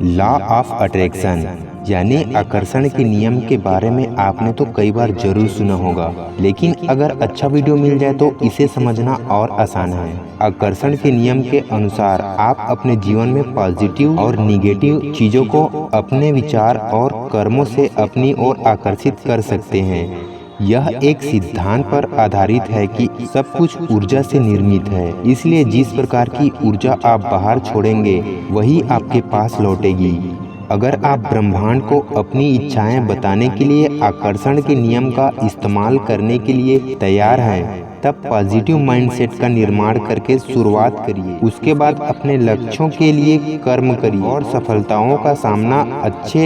Law of attraction यानी आकर्षण के नियम के बारे में आपने तो कई बार जरूर सुना होगा, लेकिन अगर अच्छा वीडियो मिल जाए तो इसे समझना और आसान है। आकर्षण के नियम के अनुसार आप अपने जीवन में पॉजिटिव और निगेटिव चीजों को अपने विचार और कर्मों से अपनी ओर आकर्षित कर सकते हैं। यह एक सिद्धांत पर आधारित है कि सब कुछ ऊर्जा से निर्मित है, इसलिए जिस प्रकार की ऊर्जा आप बाहर छोड़ेंगे वही आपके पास लौटेगी। अगर आप ब्रह्मांड को अपनी इच्छाएं बताने के लिए आकर्षण के नियम का इस्तेमाल करने के लिए तैयार हैं, तब पॉजिटिव माइंडसेट का निर्माण करके शुरुआत करिए। उसके बाद अपने लक्ष्यों के लिए कर्म करिए और सफलताओं का सामना अच्छे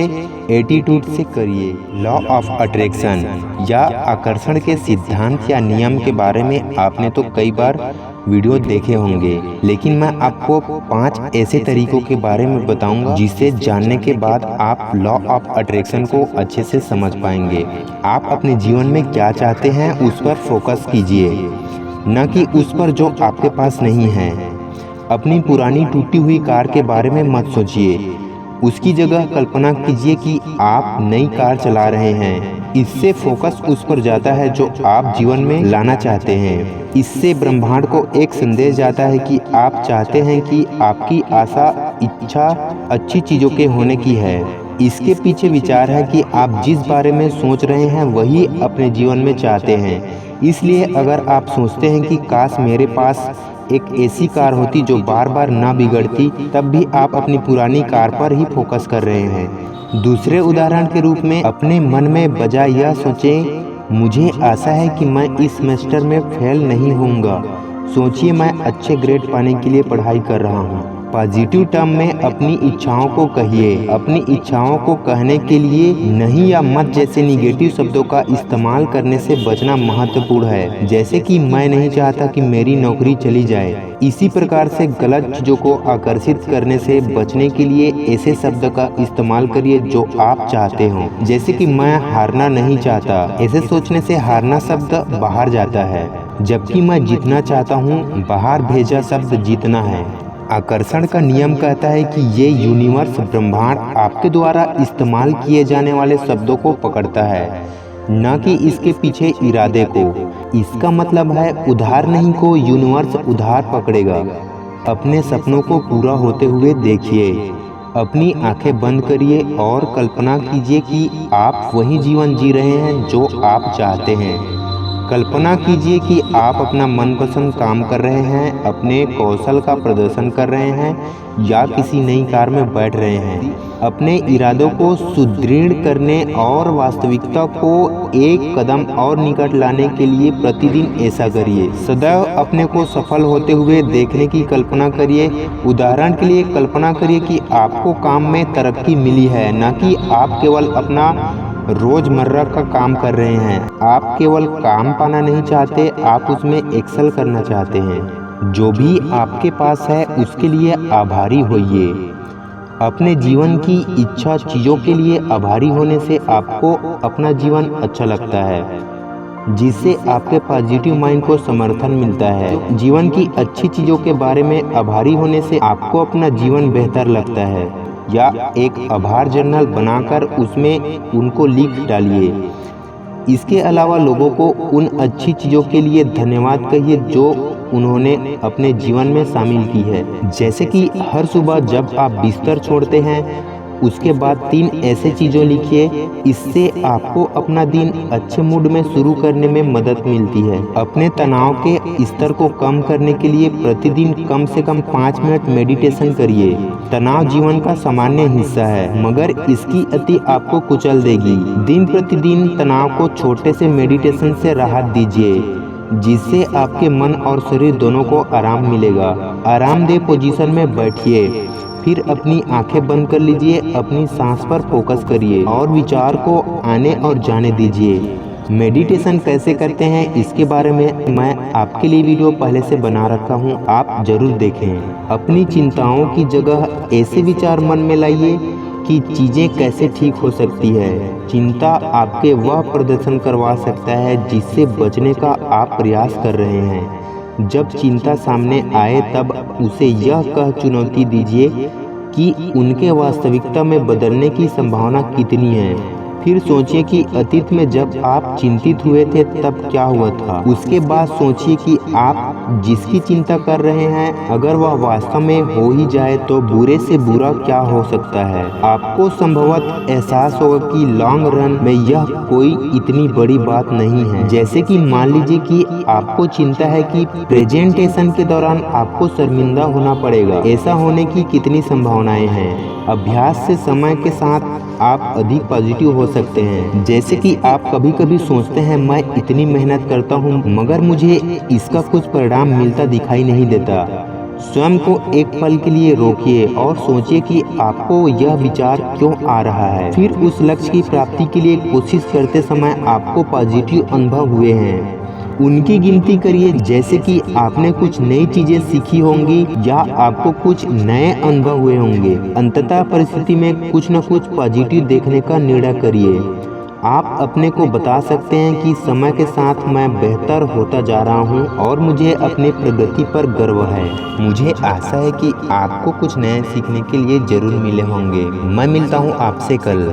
एटीट्यूड से करिए। लॉ ऑफ अट्रैक्शन या आकर्षण के सिद्धांत या नियम के बारे में आपने तो कई बार वीडियो देखे होंगे, लेकिन मैं आपको 5 ऐसे तरीकों के बारे में बताऊंगा जिसे जानने के बाद आप लॉ ऑफ अट्रैक्शन को अच्छे से समझ पाएंगे। आप अपने जीवन में क्या चाहते हैं उस पर फोकस कीजिए, न कि उस पर जो आपके पास नहीं है। अपनी पुरानी टूटी हुई कार के बारे में मत सोचिए, उसकी जगह कल्पना कीजिए कि आप नई कार चला रहे हैं। इससे फोकस उस पर जाता है जो आप जीवन में लाना चाहते हैं। इससे ब्रह्मांड को एक संदेश जाता है कि आप चाहते हैं कि आपकी आशा इच्छा अच्छी चीजों के होने की है। इसके पीछे विचार है कि आप जिस बारे में सोच रहे हैं वही अपने जीवन में चाहते हैं। इसलिए अगर आप सोचते हैं कि काश मेरे पास एक ऐसी कार होती जो बार बार ना बिगड़ती, तब भी आप अपनी पुरानी कार पर ही फोकस कर रहे हैं। दूसरे उदाहरण के रूप में अपने मन में बजाय यह सोचें, मुझे आशा है कि मैं इस सेमेस्टर में फेल नहीं होऊंगा, सोचिए मैं अच्छे ग्रेड पाने के लिए पढ़ाई कर रहा हूँ। पॉजिटिव टर्म में अपनी इच्छाओं को कहिए। अपनी इच्छाओं को कहने के लिए नहीं या मत जैसे निगेटिव शब्दों का इस्तेमाल करने से बचना महत्वपूर्ण है, जैसे कि मैं नहीं चाहता कि मेरी नौकरी चली जाए। इसी प्रकार से गलत चीजों को आकर्षित करने से बचने के लिए ऐसे शब्द का इस्तेमाल करिए जो आप चाहते हो, जैसे कि मैं हारना नहीं चाहता। ऐसे सोचने से हारना शब्द बाहर जाता है, जबकि मैं जीतना चाहता हूँ बाहर भेजा शब्द जीतना है। आकर्षण का नियम कहता है कि ये यूनिवर्स ब्रह्मांड आपके द्वारा इस्तेमाल किए जाने वाले शब्दों को पकड़ता है, न कि इसके पीछे इरादे को। इसका मतलब है उधार नहीं को यूनिवर्स उधार पकड़ेगा। अपने सपनों को पूरा होते हुए देखिए। अपनी आंखें बंद करिए और कल्पना कीजिए कि आप वही जीवन जी रहे हैं जो आप चाहते हैं। कल्पना कीजिए कि आप अपना मनपसंद काम कर रहे हैं, अपने कौशल का प्रदर्शन कर रहे हैं या किसी नई कार में बैठ रहे हैं। अपने इरादों को सुदृढ़ करने और वास्तविकता को एक कदम और निकट लाने के लिए प्रतिदिन ऐसा करिए। सदैव अपने को सफल होते हुए देखने की कल्पना करिए। उदाहरण के लिए कल्पना करिए कि आपको काम में तरक्की मिली है, न कि आप केवल अपना रोजमर्रा का काम कर रहे हैं। आप केवल काम पाना नहीं चाहते, आप उसमें एक्सेल करना चाहते हैं। जो भी आपके पास है उसके लिए आभारी होइए। अपने जीवन की इच्छा चीजों के लिए आभारी होने से आपको अपना जीवन अच्छा लगता है, जिससे आपके पॉजिटिव माइंड को समर्थन मिलता है। जीवन की अच्छी चीजों के बारे में आभारी होने से आपको अपना जीवन बेहतर लगता है। या एक आभार जर्नल बनाकर उसमें उनको लिख डालिए। इसके अलावा लोगों को उन अच्छी चीज़ों के लिए धन्यवाद कहिए जो उन्होंने अपने जीवन में शामिल की है। जैसे कि हर सुबह जब आप बिस्तर छोड़ते हैं उसके बाद 3 ऐसे चीज़ों लिखिए। इससे आपको अपना दिन अच्छे मूड में शुरू करने में मदद मिलती है। अपने तनाव के स्तर को कम करने के लिए प्रतिदिन कम से कम 5 मिनट मेडिटेशन करिए। तनाव जीवन का सामान्य हिस्सा है, मगर इसकी अति आपको कुचल देगी। दिन प्रतिदिन तनाव को छोटे से मेडिटेशन से राहत दीजिए, जिससे आपके मन और शरीर दोनों को आराम मिलेगा। आरामदेह पोजीशन में बैठिए, फिर अपनी आंखें बंद कर लीजिए। अपनी सांस पर फोकस करिए और विचार को आने और जाने दीजिए। मेडिटेशन कैसे करते हैं इसके बारे में मैं आपके लिए वीडियो पहले से बना रखा हूं, आप जरूर देखें। अपनी चिंताओं की जगह ऐसे विचार मन में लाइए कि चीज़ें कैसे ठीक हो सकती है। चिंता आपके वह प्रदर्शन करवा सकता है जिससे बचने का आप प्रयास कर रहे हैं। जब चिंता सामने आए तब उसे यह कह चुनौती दीजिए कि उनके वास्तविकता में बदलने की संभावना कितनी है। फिर सोचिए कि अतीत में जब आप चिंतित हुए थे तब क्या हुआ था। उसके बाद सोचिए कि आप जिसकी चिंता कर रहे हैं अगर वह वास्तव में हो ही जाए तो बुरे से बुरा क्या हो सकता है। आपको संभवतः एहसास होगा कि लॉन्ग रन में यह कोई इतनी बड़ी बात नहीं है। जैसे कि मान लीजिए कि आपको चिंता है कि प्रेजेंटेशन के दौरान आपको शर्मिंदा होना पड़ेगा। ऐसा होने की कितनी संभावनाएं हैं। अभ्यास से समय के साथ आप अधिक पॉजिटिव हो सकते हैं। जैसे कि आप कभी कभी सोचते हैं मैं इतनी मेहनत करता हूँ मगर मुझे इसका कुछ परिणाम मिलता दिखाई नहीं देता। स्वयं को एक पल के लिए रोकिए और सोचिए कि आपको यह विचार क्यों आ रहा है। फिर उस लक्ष्य की प्राप्ति के लिए कोशिश करते समय आपको पॉजिटिव अनुभव हुए हैं उनकी गिनती करिए। जैसे कि आपने कुछ नई चीजें सीखी होंगी या आपको कुछ नए अनुभव हुए होंगे। अंततः परिस्थिति में कुछ न कुछ पॉजिटिव देखने का निर्णय करिए। आप अपने को बता सकते हैं कि समय के साथ मैं बेहतर होता जा रहा हूं और मुझे अपने प्रगति पर गर्व है। मुझे आशा है कि आपको कुछ नया सीखने के लिए जरूर मिले होंगे। मैं मिलता हूं आपसे कल।